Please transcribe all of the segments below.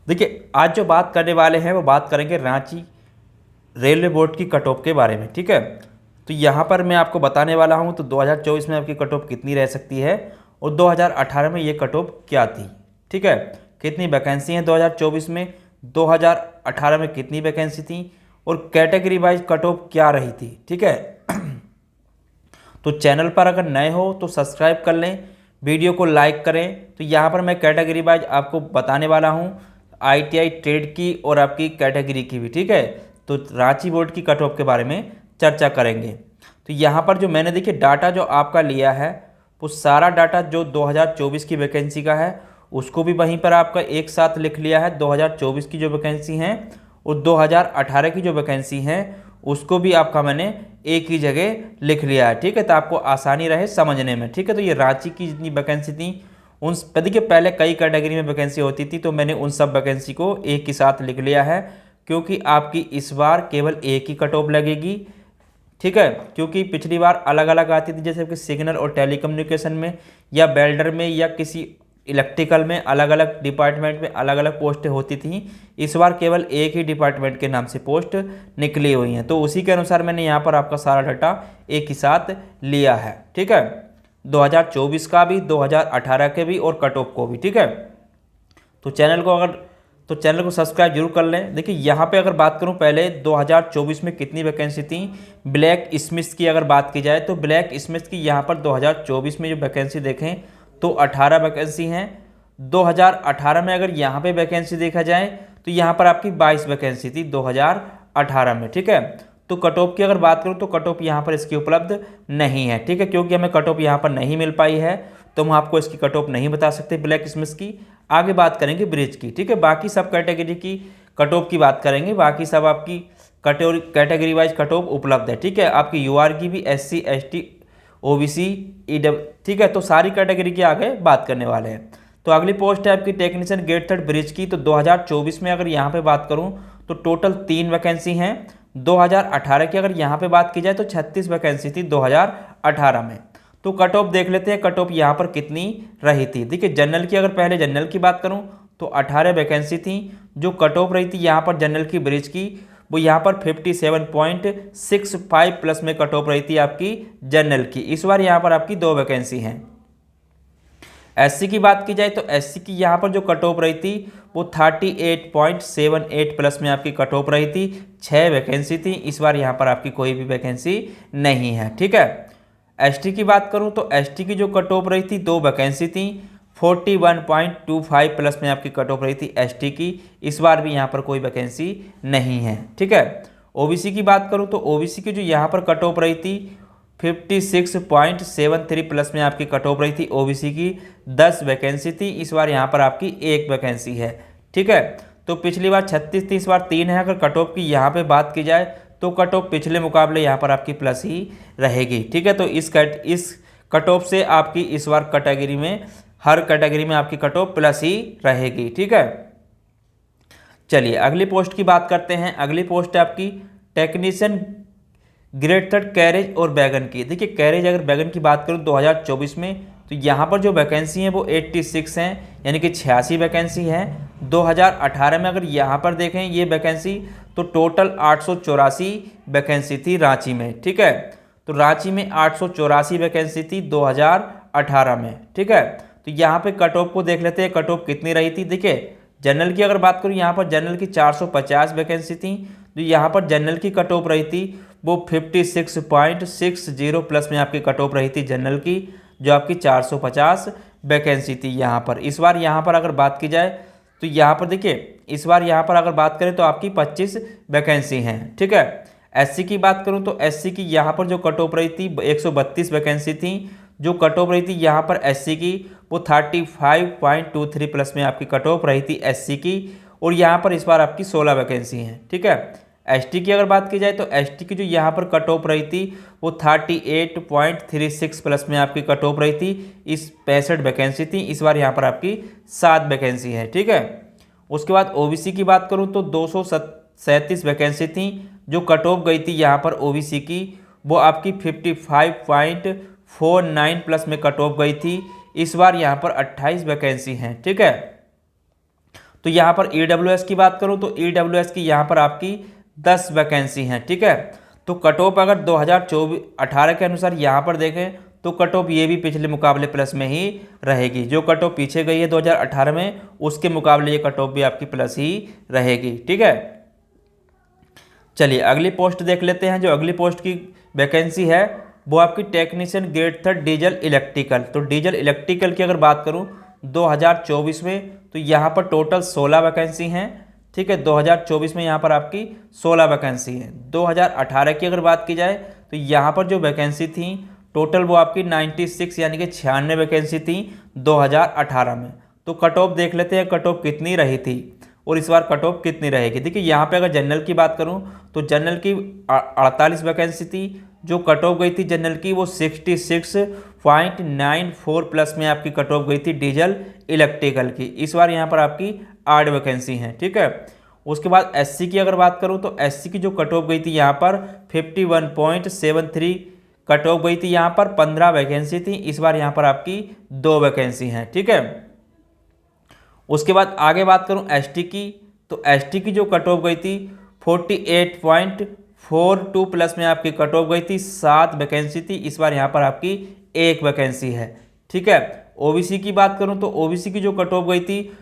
देखिए आज जो बात करने वाले हैं वो बात करेंगे रांची रेलवे बोर्ड की कट ऑफ के बारे में। ठीक है, तो यहाँ पर मैं आपको बताने वाला हूँ तो 2024 में आपकी कट ऑफ कितनी रह सकती है और 2018 में ये कट ऑफ क्या थी। ठीक है, कितनी वैकेंसी हैं 2024 में, 2018 में कितनी वैकेंसी थी और कैटेगरी वाइज कट ऑफ क्या रही थी। ठीक है, तो चैनल पर अगर नए हो तो सब्सक्राइब कर लें, वीडियो को लाइक करें। तो यहाँ पर मैं कैटेगरी वाइज आपको बताने वाला हूँ, ITI ट्रेड की और आपकी कैटेगरी की भी। ठीक है, तो रांची बोर्ड की कट ऑफ के बारे में चर्चा करेंगे। तो यहाँ पर जो मैंने देखिए डाटा जो आपका लिया है वो सारा डाटा जो 2024 की वैकेंसी का है उसको भी वहीं पर आपका एक साथ लिख लिया है। 2024 की जो वैकेंसी हैं और 2018 की जो वैकेंसी हैं उसको भी आपका मैंने एक ही जगह लिख लिया है। ठीक है, तो आपको आसानी रहे समझने में। ठीक है, तो ये रांची की जितनी वैकेंसी थी उन देखिए पहले कई कैटेगरी में वैकेंसी होती थी तो मैंने उन सब वैकेंसी को एक ही साथ लिख लिया है क्योंकि आपकी इस बार केवल एक ही कट ऑफ लगेगी। ठीक है, क्योंकि पिछली बार अलग अलग आती थी, जैसे कि सिग्नल और टेलीकम्युनिकेशन में या वेल्डर में या किसी इलेक्ट्रिकल में अलग अलग डिपार्टमेंट में अलग अलग पोस्टें होती थी। इस बार केवल एक ही डिपार्टमेंट के नाम से पोस्ट निकली हुई हैं, तो उसी के अनुसार मैंने यहाँ पर आपका सारा डाटा एक ही साथ लिया है। ठीक है, 2024 का भी, 2018 के भी और कट ऑफ को भी। ठीक है, तो चैनल को सब्सक्राइब जरूर कर लें। देखिए यहाँ पे अगर बात करूँ पहले 2024 में कितनी वैकेंसी थी ब्लैक स्मिथ की अगर बात की जाए तो ब्लैक स्मिथ की यहाँ पर 2024 में जो वैकेंसी देखें तो 18 वैकेंसी हैं। 2018 में अगर यहाँ पे वैकेंसी देखा जाए तो यहाँ पर आपकी 22 वैकेंसी थी 2018 में। ठीक है, तो कट ऑफ की अगर बात करूँ तो कट ऑफ यहाँ पर इसकी उपलब्ध नहीं है। ठीक है, क्योंकि हमें कट ऑफ यहाँ पर नहीं मिल पाई है तो हम आपको इसकी कट ऑफ नहीं बता सकते ब्लैक स्मिथ की। आगे बात करेंगे ब्रिज की। ठीक है, बाकी सब कैटेगरी की कट ऑफ की बात करेंगे, बाकी सब आपकी कैटेगरी वाइज कट ऑफ उपलब्ध है। ठीक है, आपकी UR की भी, SC ST OBC EW। ठीक है, तो सारी कैटेगरी की आगे बात करने वाले हैं। तो अगली पोस्ट है आपकी टेक्नीशियन गेट 3 ब्रिज की। तो 2024 में अगर यहाँ पे बात करूँ तो टोटल 3 वैकेंसी हैं। 2018 की अगर यहाँ पे बात की जाए तो 36 वैकेंसी थी 2018 में। तो कट ऑफ देख लेते हैं, कट ऑफ यहाँ पर कितनी रही थी। देखिए जनरल की अगर पहले जनरल की बात करूँ तो 18 वैकेंसी थी। जो कट ऑफ रही थी यहाँ पर जनरल की ब्रिज की वो यहाँ पर 57.65 प्लस में कट ऑफ रही थी आपकी जनरल की। इस बार यहाँ पर आपकी 2 वैकेंसी हैं। SC की बात की जाए तो SC की यहाँ पर जो कट ऑफ रही थी वो 38.78 प्लस में आपकी कट ऑफ रही थी। 6 वैकेंसी थी, इस बार यहाँ पर आपकी कोई भी वैकेंसी नहीं है। ठीक है, ST की बात करूँ तो ST की जो कट ऑफ रही थी 2 वैकेंसी थी। 41.25 प्लस में आपकी कट ऑफ रही थी ST की। इस बार भी यहाँ पर कोई वैकेंसी नहीं है। ठीक है, OBC की बात करूँ तो OBC की जो यहाँ पर कट ऑफ रही थी 56.73 प्लस में आपकी कट ऑफ रही थी। OBC की 10 वैकेंसी थी, इस बार यहाँ पर आपकी 1 वैकेंसी है। ठीक है, तो पिछली बार 36 थी, इस बार 3 है। अगर कट ऑफ की यहाँ पे बात की जाए तो कट ऑफ पिछले मुकाबले यहाँ पर आपकी प्लस ही रहेगी। ठीक है, तो इस कट ऑफ से आपकी इस बार कैटेगरी में हर कैटेगरी में आपकी कट ऑफ प्लस ही रहेगी। ठीक है, चलिए अगली पोस्ट की बात करते हैं। अगली पोस्ट है आपकी टेक्नीशियन ग्रेड 3 कैरेज और वैगन की। देखिए कैरेज अगर वैगन की बात करूँ 2024 में तो यहाँ पर जो वैकेंसी हैं वो 86 हैं, यानी कि 86 वैकेंसी हैं। 2018 में अगर यहाँ पर देखें ये वैकेंसी तो टोटल 884 वैकेंसी थी रांची में। ठीक है, तो रांची में 884 वैकेंसी थी 2018 में। ठीक है, तो यहाँ पे कट ऑफ को देख लेते हैं, कट ऑफ कितनी रही थी। देखिए जनरल की अगर बात करूँ यहाँ पर जनरल की 450 वैकेंसी थी। तो यहाँ पर जनरल की कट ऑफ रही थी वो 56.60 प्लस में आपकी कट ऑफ रही थी जनरल की, जो आपकी 450 वैकेंसी थी यहाँ पर। इस बार यहाँ पर अगर बात की जाए तो यहाँ पर देखिए इस बार यहाँ पर अगर बात करें तो आपकी 25 वैकेंसी हैं। ठीक है, SC की बात करूँ तो SC की यहाँ पर जो कट ऑफ रही थी 132 वैकेंसी थी। जो कट ऑफ रही थी यहाँ पर SC की वो 35.23 प्लस में आपकी कट ऑफ रही थी SC की, और यहाँ पर इस बार आपकी 16 वैकेंसी हैं। ठीक है, ST की अगर बात की जाए तो ST की जो यहाँ पर कट ऑफ रही थी वो 38.36 प्लस में आपकी कट ऑफ रही थी। इस 65 वैकेंसी थी, इस बार यहाँ पर आपकी 7 वैकेंसी है। ठीक है, उसके बाद OBC की बात करूँ तो 237 वैकेंसी थी। जो कट ऑफ गई थी यहाँ पर OBC की वो आपकी 55.49 प्लस में कट ऑफ गई थी। इस बार यहाँ पर 28 वैकेंसी हैं। ठीक है, तो यहाँ पर EWS की बात करूँ तो EWS की यहाँ पर आपकी 10 वैकेंसी हैं, ठीक है। तो कट ऑफ अगर 2018 के अनुसार यहाँ पर देखें तो कट ऑफ ये भी पिछले मुकाबले प्लस में ही रहेगी। जो कट ऑफ पीछे गई है 2018 में, उसके मुकाबले ये कट ऑफ भी आपकी प्लस ही रहेगी, ठीक है। चलिए अगली पोस्ट देख लेते हैं। जो अगली पोस्ट की वैकेंसी है वो आपकी टेक्नीशियन ग्रेड 3 डीजल इलेक्ट्रिकल। तो डीजल इलेक्ट्रिकल की अगर बात करूं 2024 में तो यहाँ पर टोटल 16 वैकेंसी हैं, ठीक है। 2024 में यहाँ पर आपकी 16 वैकेंसी है। 2018 की अगर बात की जाए तो यहाँ पर जो वैकेंसी थी टोटल वो आपकी 96 यानी कि 96 वैकेंसी थी 2018 में। तो कट ऑफ देख लेते हैं कट ऑफ कितनी रही थी और इस बार कट ऑफ कितनी रहेगी। देखिए यहाँ पे अगर जनरल की बात करूँ तो जनरल की 48 वैकेंसी थी। जो कट ऑफ गई थी जनरल की वो 66.94 प्लस में आपकी कट ऑफ गई थी डीजल इलेक्ट्रिकल की। इस बार यहाँ पर आपकी 8 वैकेंसी हैं, ठीक है। उसके बाद एससी की अगर बात करूँ तो एससी की जो कट ऑफ गई थी यहाँ पर 51.73 कट ऑफ गई थी। यहाँ पर 15 वैकेंसी थी, इस बार यहाँ पर आपकी 2 वैकेंसी हैं, ठीक है। उसके बाद आगे बात करूं एसटी की तो एसटी की जो कट ऑफ गई थी 48.42 प्लस में आपकी कट ऑफ गई थी। 7 वैकेंसी थी, इस बार यहाँ पर आपकी 1 वैकेंसी है, ठीक है। ओबीसी की बात करूं तो ओबीसी की जो कट ऑफ गई थी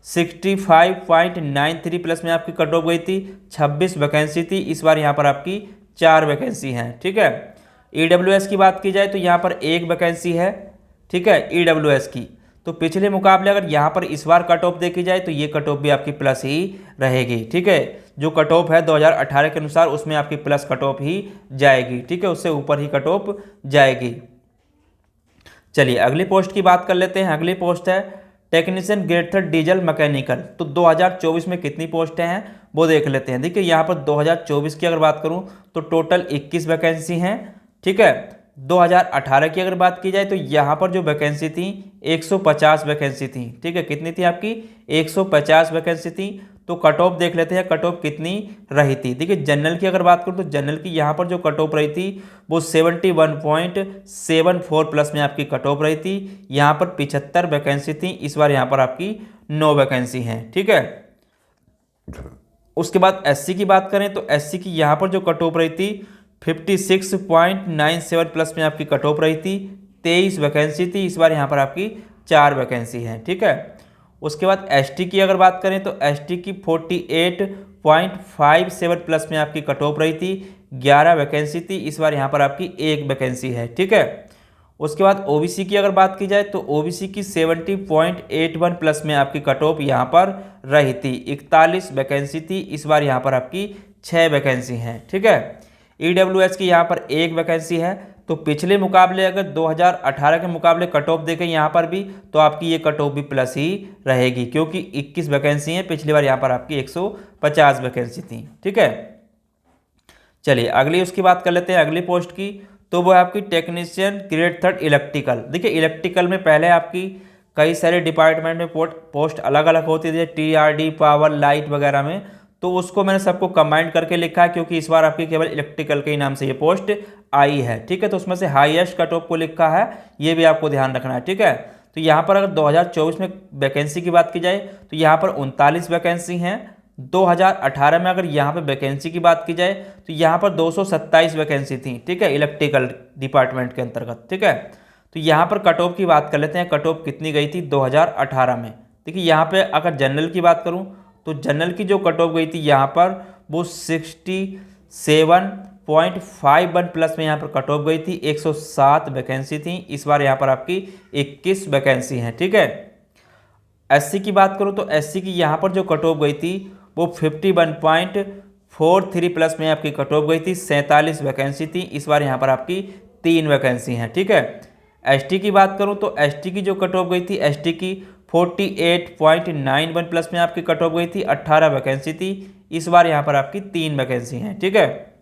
65.93 प्लस में आपकी कट ऑफ गई थी। 26 वैकेंसी थी, इस बार यहाँ पर आपकी 4 वैकेंसी हैं, ठीक है। ईडब्ल्यूएस की बात की जाए तो यहाँ पर 1 वैकेंसी है, ठीक है, ईडब्ल्यूएस की। तो पिछले मुकाबले अगर यहाँ पर इस बार कट ऑफ देखी जाए तो ये कट ऑफ भी आपकी प्लस ही रहेगी, ठीक है। जो कट ऑफ है 2018 के अनुसार उसमें आपकी प्लस कट ऑफ ही जाएगी, ठीक है, उससे ऊपर ही कट ऑफ जाएगी। चलिए अगली पोस्ट की बात कर लेते हैं। अगली पोस्ट है टेक्नीशियन ग्रेड 3 डीजल मैकेनिकल। तो 2024 में कितनी पोस्टें हैं वो देख लेते हैं। देखिए यहाँ पर 2024 की अगर बात करूँ तो टोटल 21 वैकेंसी हैं, ठीक है। 2018 की अगर बात की जाए तो यहाँ पर जो वैकेंसी थी 150 वैकेंसी थी, ठीक है। कितनी थी आपकी 150 वैकेंसी थी। तो कट ऑफ देख लेते हैं कट ऑफ कितनी रही थी। देखिए जनरल की अगर बात करूँ तो जनरल की यहाँ पर जो कट ऑफ रही थी वो 71.74 प्लस में आपकी कट ऑफ रही थी। यहाँ पर 75 वैकेंसी थी, इस बार यहाँ पर आपकी 9 वैकेंसी हैं, ठीक है। उसके बाद एससी की बात करें तो एससी की यहाँ पर जो कट ऑफ रही थी 56.97 प्लस में आपकी कट ऑफ रही थी। 23 वैकेंसी थी, इस बार यहाँ पर आपकी 4 वैकेंसी हैं, ठीक है। उसके बाद एसटी की अगर बात करें तो एसटी की 48.57 प्लस में आपकी कट ऑफ रही थी। 11 वैकेंसी थी, इस बार यहाँ पर आपकी 1 वैकेंसी है, ठीक है। उसके बाद ओबीसी की अगर बात की जाए तो ओबीसी की 70.81 प्लस में आपकी कट ऑफ यहाँ पर रही थी। 41 वैकेंसी थी, इस बार यहाँ पर आपकी 6 वैकेंसी हैं, ठीक है। ईडब्ल्यूएस की यहाँ पर 1 वैकेंसी है। तो पिछले मुकाबले अगर 2018 के मुकाबले कट ऑफ देखें यहाँ पर भी तो आपकी ये कट ऑफ भी प्लस ही रहेगी, क्योंकि 21 वैकेंसी है। पिछली बार यहाँ पर आपकी 150 वैकेंसी थी, ठीक है। चलिए अगली उसकी बात कर लेते हैं अगली पोस्ट की। तो वो है आपकी टेक्नीशियन ग्रेड 3 इलेक्ट्रिकल। देखिए इलेक्ट्रिकल में पहले आपकी कई सारे डिपार्टमेंट में पोस्ट अलग अलग होती थी, टीआरडी, पावर, लाइट वगैरह में। तो उसको मैंने सबको कंबाइंड करके लिखा है, क्योंकि इस बार आपकी केवल इलेक्ट्रिकल के ही नाम से ये पोस्ट आई है, ठीक है। तो उसमें से हाईएस्ट कट ऑफ को लिखा है, ये भी आपको ध्यान रखना है, ठीक है। तो यहाँ पर अगर 2024 में वैकेंसी की बात की जाए तो यहाँ पर 39 वैकेंसी हैं। 2018 में अगर यहाँ पर वैकेंसी की बात की जाए तो यहाँ पर 227 वैकेंसी थी, ठीक है, इलेक्ट्रिकल डिपार्टमेंट के अंतर्गत, ठीक है। तो यहाँ पर कट ऑफ की बात कर लेते हैं, कट ऑफ कितनी गई थी 2018 में। देखिए यहाँ पे अगर जनरल की बात करूँ तो जनरल की जो कट ऑफ गई थी यहाँ पर वो 67.51 प्लस में यहाँ पर कट ऑफ गई थी। 107 वैकेंसी थी, इस बार यहाँ पर आपकी 21 वैकेंसी हैं, ठीक है। एससी की बात करूँ तो एससी की यहाँ पर जो कट ऑफ गई थी वो 51.43 प्लस में आपकी कट ऑफ गई थी। 47 वैकेंसी थी, इस बार यहाँ पर आपकी 3 वैकेंसी हैं, ठीक है। एसटी की बात करूँ तो एसटी की जो कट ऑफ गई थी एसटी की 48.91 प्लस में आपकी कट ऑफ गई थी। 18 वैकेंसी थी, इस बार यहाँ पर आपकी 3 वैकेंसी हैं, ठीक है।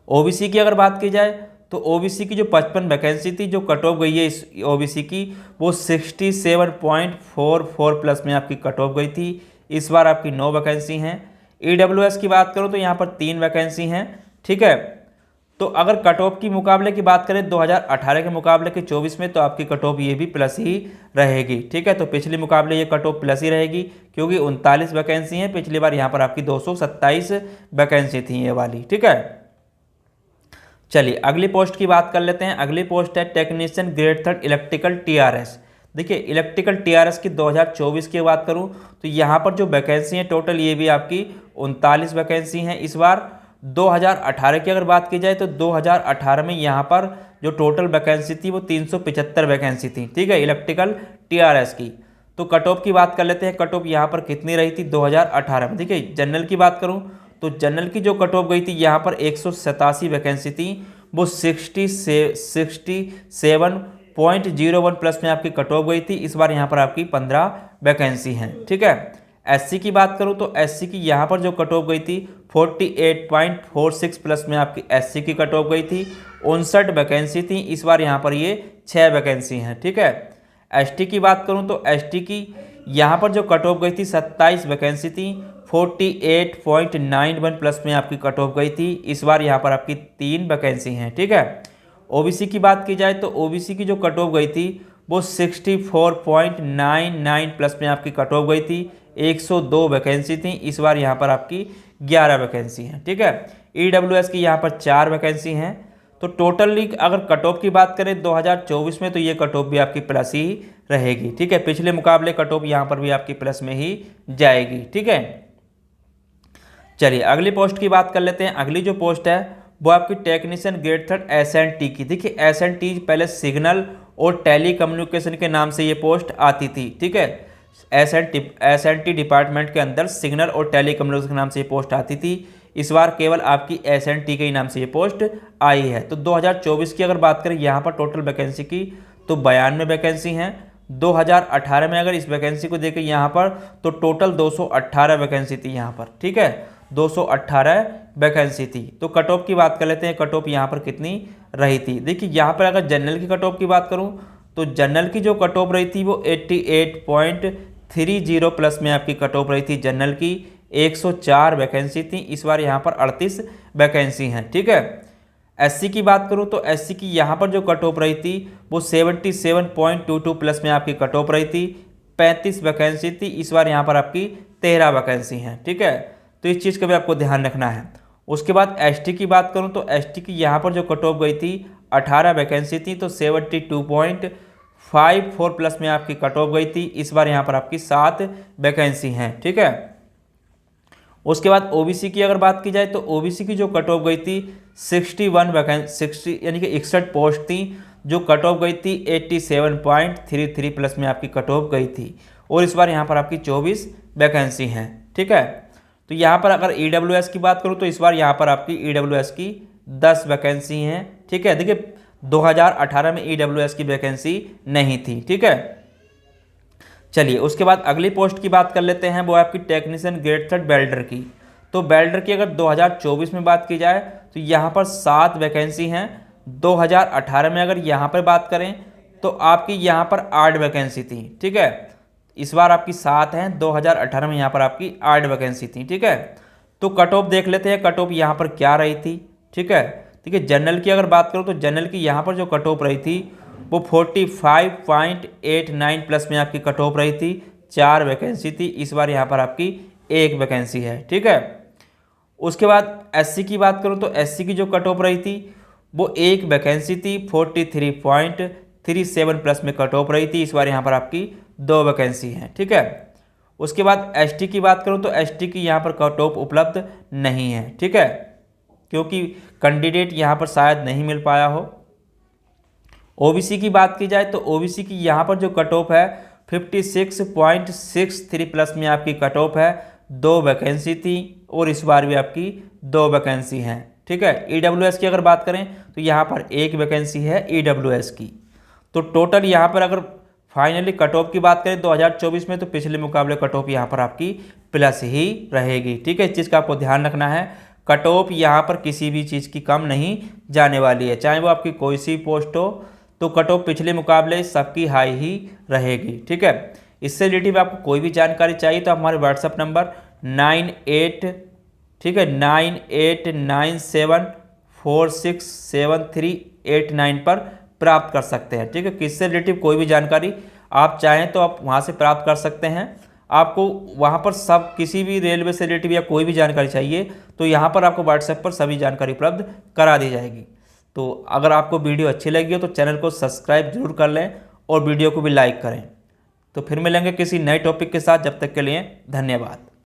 ओबीसी की अगर बात की जाए तो ओबीसी की जो 55 वैकेंसी थी, जो कट ऑफ गई है इस ओबीसी की वो 67.44 प्लस में आपकी कट ऑफ गई थी। इस बार आपकी 9 वैकेंसी हैं। ईडब्ल्यूएस की बात करूँ तो यहाँ पर 3 वैकेंसी हैं, ठीक है। तो अगर कट ऑफ की मुकाबले की बात करें 2018 के मुकाबले के 24 में, तो आपकी कट ऑफ ये भी प्लस ही रहेगी। ठीक है, तो पिछले मुकाबले ये कट ऑफ प्लस ही रहेगी क्योंकि 39 वैकेंसी हैं। पिछली बार यहाँ पर आपकी 227 वैकेंसी थी ये वाली। ठीक है, चलिए अगली पोस्ट की बात कर लेते हैं। अगली पोस्ट है टेक्नीशियन ग्रेड 3 इलेक्ट्रिकल टीआरएस। देखिए इलेक्ट्रिकल टीआरएस की 2024 की बात करूं तो यहाँ पर जो वैकेंसी है टोटल ये भी आपकी 39 वैकेंसी हैं इस बार। 2018 की अगर बात की जाए तो 2018 में यहाँ पर जो टोटल वैकेंसी थी वो 375 वैकेंसी थी। ठीक है, इलेक्ट्रिकल टीआरएस की। तो कट ऑफ की बात कर लेते हैं। कट ऑफ यहाँ पर कितनी रही थी 2018 में। देखिए जनरल की बात करूँ तो जनरल की जो कट ऑफ गई थी यहाँ पर 187 वैकेंसी थी, वो 67.01 प्लस में आपकी कट ऑफ गई थी। इस बार यहाँ पर आपकी 15 वैकेंसी हैं। ठीक है, एससी की बात करूँ तो एससी की यहाँ पर जो कट ऑफ गई थी 48.46 प्लस में आपकी एससी की कट ऑफ गई थी। 59 वैकेंसी थी, इस बार यहाँ पर ये 6 वैकेंसी हैं। ठीक है, एसटी की बात करूँ तो एसटी की यहाँ पर जो कट ऑफ गई थी 27 वैकेंसी थी। 48.91 प्लस में आपकी कट ऑफ गई थी। इस बार यहाँ पर आपकी 3 वैकेंसी हैं। ठीक है, ओबीसी की बात की जाए तो ओबीसी की जो कट ऑफ गई थी वो 64.99 प्लस में आपकी कट ऑफ गई थी। 102 वैकेंसी थी, इस बार यहाँ पर आपकी 11 वैकेंसी हैं। ठीक है, ईडब्ल्यूएस की यहाँ पर 4 वैकेंसी हैं। तो टोटली अगर कट ऑफ की बात करें 2024 में तो ये कट ऑफ भी आपकी प्लस ही रहेगी। ठीक है, पिछले मुकाबले कट ऑफ यहाँ पर भी आपकी प्लस में ही जाएगी। ठीक है, चलिए अगली पोस्ट की बात कर लेते हैं। अगली जो पोस्ट है वो आपकी टेक्नीशियन ग्रेड 3 एसएनटी की। देखिए एसएनटी पहले सिग्नल और टेली कम्युनिकेशन के नाम से ये पोस्ट आती थी। ठीक है, एसएनटी डिपार्टमेंट के अंदर सिग्नल और टेली कम्युनिकेशन के नाम से ये पोस्ट आती थी। इस बार केवल आपकी एसएनटी के ही नाम से ये पोस्ट आई है। तो 2024 की अगर बात करें यहाँ पर टोटल वैकेंसी की तो 92 वैकेंसी हैं। 2018 में अगर इस वैकेंसी को देखें यहाँ पर तो टोटल 218 वैकेंसी थी यहाँ पर। ठीक है, 218 वैकेंसी थी। तो कट ऑफ की बात कर लेते हैं, कट ऑफ यहाँ पर कितनी रही थी। देखिए यहाँ पर अगर जनरल की कट ऑफ की बात करूँ तो जनरल की जो कट ऑफ रही थी वो 88.30 प्लस में आपकी कट ऑफ रही थी जनरल की। 104 वैकेंसी थी, इस बार यहाँ पर 38 वैकेंसी हैं। ठीक है, एससी की बात करूँ तो एससी की यहाँ पर जो कट ऑफ रही थी वो 77.22 प्लस में आपकी कट ऑफ रही थी। 35 वैकेंसी थी, इस बार यहाँ पर आपकी 13 वैकेंसी हैं। ठीक है, तो इस चीज़ का भी आपको ध्यान रखना है। उसके बाद एसटी की बात करूं तो एसटी की यहाँ पर जो कट ऑफ गई थी 18 वैकेंसी थी, तो 72.54 प्लस में आपकी कट ऑफ गई थी। इस बार यहाँ पर आपकी 7 वैकेंसी हैं। ठीक है, उसके बाद ओबीसी की अगर बात की जाए तो ओबीसी की जो कट ऑफ गई थी 61 वैकेंसी 60 यानी कि 61 पोस्ट थी, जो कट ऑफ गई थी 87.33 प्लस में आपकी कट ऑफ गई थी। और इस बार यहाँ पर आपकी 24 वैकेंसी हैं। ठीक है, तो यहाँ पर अगर ईडब्ल्यूएस की बात करूँ तो इस बार यहाँ पर आपकी ईडब्ल्यूएस की 10 वैकेंसी हैं। ठीक है, देखिए 2018 में ईडब्ल्यूएस की वैकेंसी नहीं थी। ठीक है, चलिए उसके बाद अगली पोस्ट की बात कर लेते हैं, वो आपकी टेक्नीशियन ग्रेड 3 वेल्डर की। तो वेल्डर की अगर 2024 में बात की जाए तो यहाँ पर 7 वैकेंसी हैं। 2018 में अगर यहाँ पर बात करें तो आपकी यहाँ पर 8 वैकेंसी थी। ठीक है, इस बार आपकी 7 हैं। 2018 में यहाँ पर आपकी 8 वैकेंसी थी। ठीक है, तो कट ऑफ देख लेते हैं, कट ऑफ यहाँ पर क्या रही थी। ठीक है, ठीक है, जनरल की अगर बात करूँ तो जनरल की यहाँ पर जो कट ऑफ रही थी वो 45.89 प्लस में आपकी कट ऑफ रही थी। 4 वैकेंसी थी, इस बार यहाँ पर आपकी 1 वैकेंसी है। ठीक है, उसके बाद एससी की बात करूँ तो एससी की जो कट ऑफ रही थी वो 1 वैकेंसी थी। 43.37 प्लस में कट ऑफ रही थी, इस बार यहाँ पर आपकी 2 वैकेंसी हैं। ठीक है, उसके बाद एसटी की बात करूँ तो एसटी की यहाँ पर कट ऑफ उपलब्ध नहीं है। ठीक है, क्योंकि कैंडिडेट यहाँ पर शायद नहीं मिल पाया हो। ओबीसी की बात की जाए तो ओबीसी की यहाँ पर जो कट ऑफ है 56.63 प्लस में आपकी कट ऑफ है। 2 वैकेंसी थी और इस बार भी आपकी 2 वैकेंसी हैं। ठीक है, ईडब्ल्यूएस की अगर बात करें तो यहाँ पर 1 वैकेंसी है ईडब्ल्यूएस की। तो टोटल यहाँ पर अगर फाइनली कट ऑफ की बात करें 2024 में तो पिछले मुकाबले कट ऑफ यहाँ पर आपकी प्लस ही रहेगी। ठीक है, इस चीज़ का आपको ध्यान रखना है। कट ऑफ यहाँ पर किसी भी चीज़ की कम नहीं जाने वाली है, चाहे वो आपकी कोई सी पोस्ट हो, तो कट ऑफ पिछले मुकाबले सबकी हाई ही रहेगी। ठीक है, इससे रिलेटिव आपको कोई भी जानकारी चाहिए तो आप हमारे व्हाट्सअप नंबर 98 ठीक है 9897 467389 पर प्राप्त कर सकते हैं। ठीक है, किससे रिलेटिव कोई भी जानकारी आप चाहें तो आप वहाँ से प्राप्त कर सकते हैं। आपको वहाँ पर सब किसी भी रेलवे से रिलेटिव या कोई भी जानकारी चाहिए तो यहाँ पर आपको व्हाट्सएप पर सभी जानकारी उपलब्ध करा दी जाएगी। तो अगर आपको वीडियो अच्छी लगी हो तो चैनल को सब्सक्राइब जरूर कर लें और वीडियो को भी लाइक करें। तो फिर मिलेंगे किसी नए टॉपिक के साथ, जब तक के लिए धन्यवाद।